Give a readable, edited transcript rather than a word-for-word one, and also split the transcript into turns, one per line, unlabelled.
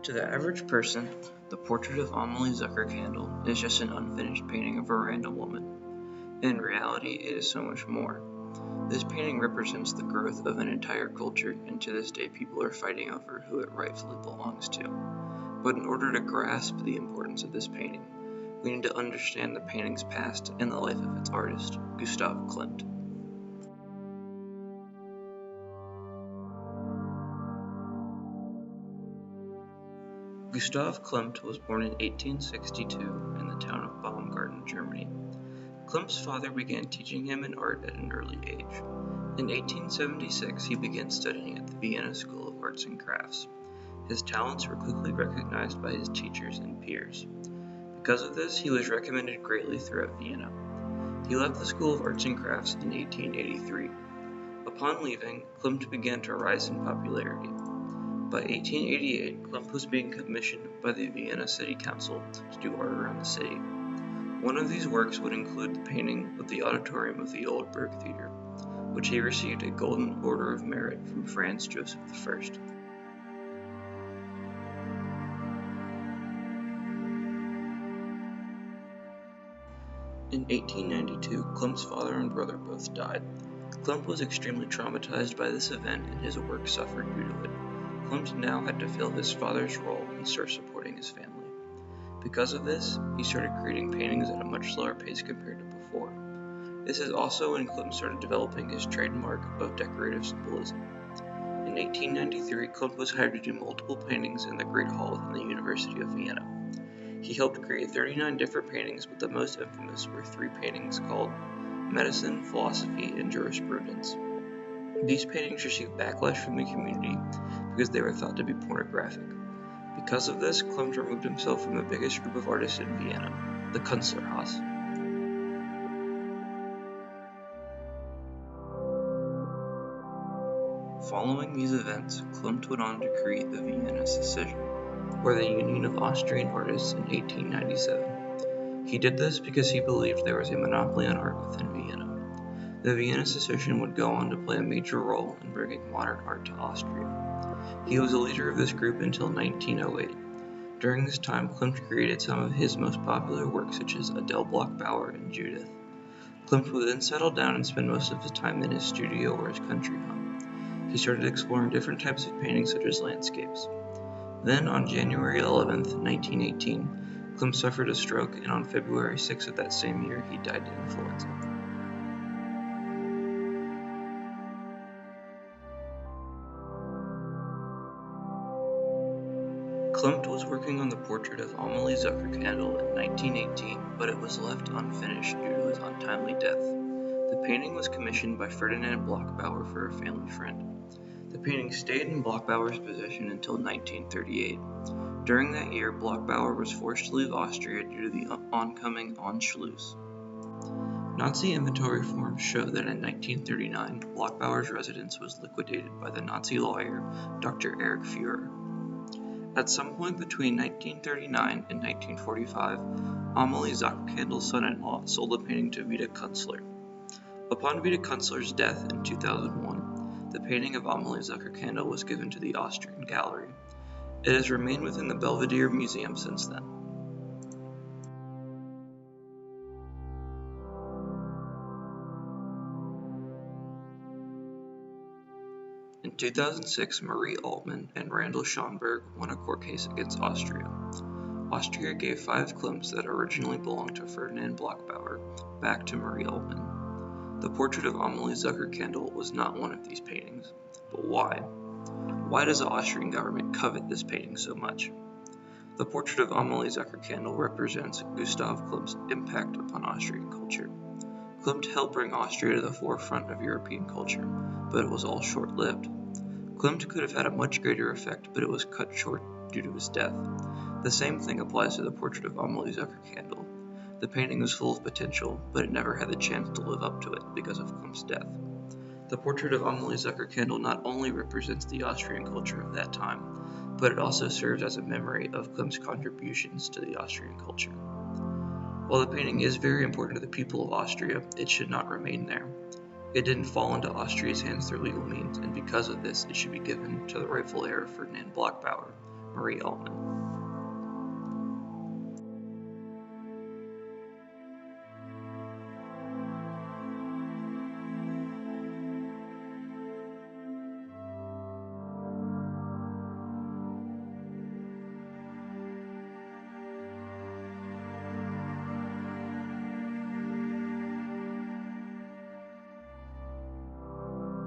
To the average person, the portrait of Amalie Zuckerkandl is just an unfinished painting of a random woman. In reality, it is so much more. This painting represents the growth of an entire culture, and to this day people are fighting over who it rightfully belongs to. But in order to grasp the importance of this painting, we need to understand the painting's past and the life of its artist, Gustav Klimt. Gustav Klimt was born in 1862 in the town of Baumgarten, Germany. Klimt's father began teaching him in art at an early age. In 1876, he began studying at the Vienna School of Arts and Crafts. His talents were quickly recognized by his teachers and peers. Because of this, he was recommended greatly throughout Vienna. He left the School of Arts and Crafts in 1883. Upon leaving, Klimt began to rise in popularity. By 1888, Klimt was being commissioned by the Vienna City Council to do art around the city. One of these works would include the painting of the auditorium of the Old Burg Theater, which he received a Golden Order of Merit from Franz Joseph I. In 1892, Klimt's father and brother both died. Klimt was extremely traumatized by this event and his work suffered due to it. Klimt now had to fill his father's role and start supporting his family. Because of this, he started creating paintings at a much slower pace compared to before. This is also when Klimt started developing his trademark of decorative symbolism. In 1893, Klimt was hired to do multiple paintings in the Great Hall within the University of Vienna. He helped create 39 different paintings, but the most infamous were 3 paintings called Medicine, Philosophy, and Jurisprudence. These paintings received backlash from the community because they were thought to be pornographic. Because of this, Klimt removed himself from the biggest group of artists in Vienna, the Künstlerhaus. Following these events, Klimt went on to create the Vienna Secession, or the Union of Austrian Artists, in 1897. He did this because he believed there was a monopoly on art within Vienna. The Vienna Secession would go on to play a major role in bringing modern art to Austria. He was a leader of this group until 1908. During this time, Klimt created some of his most popular works such as Adele Bloch-Bauer and Judith. Klimt would then settle down and spend most of his time in his studio or his country home. He started exploring different types of painting such as landscapes. Then, on January 11, 1918, Klimt suffered a stroke, and on February 6 of that same year, he died of influenza. Klimt was working on the portrait of Amalie Zuckerkandl in 1918, but it was left unfinished due to his untimely death. The painting was commissioned by Ferdinand Bloch-Bauer for a family friend. The painting stayed in Bloch-Bauer's possession until 1938. During that year, Bloch-Bauer was forced to leave Austria due to the oncoming Anschluss. Nazi inventory forms show that in 1939, Bloch-Bauer's residence was liquidated by the Nazi lawyer Dr. Erich Führer. At some point between 1939 and 1945, Amalie Zuckerkandl's son-in-law sold the painting to Vida Künstler. Upon Vida Künstler's death in 2001, the painting of Amalie Zuckerkandl was given to the Austrian Gallery. It has remained within the Belvedere Museum since then. In 2006, Marie Altmann and Randall Schonberg won a court case against Austria. Austria gave 5 Klimts that originally belonged to Ferdinand Bloch-Bauer back to Marie Altmann. The portrait of Amalie Zuckerkandl was not one of these paintings. But why? Why does the Austrian government covet this painting so much? The portrait of Amalie Zuckerkandl represents Gustav Klimt's impact upon Austrian culture. Klimt helped bring Austria to the forefront of European culture, but it was all short-lived. Klimt could have had a much greater effect, but it was cut short due to his death. The same thing applies to the portrait of Amalie Zuckerkandl. The painting was full of potential, but it never had the chance to live up to it because of Klimt's death. The portrait of Amalie Zuckerkandl not only represents the Austrian culture of that time, but it also serves as a memory of Klimt's contributions to the Austrian culture. While the painting is very important to the people of Austria, it should not remain there. It didn't fall into Austria's hands through legal means, and because of this, it should be given to the rightful heir, Ferdinand Bloch-Bauer, Marie Altman.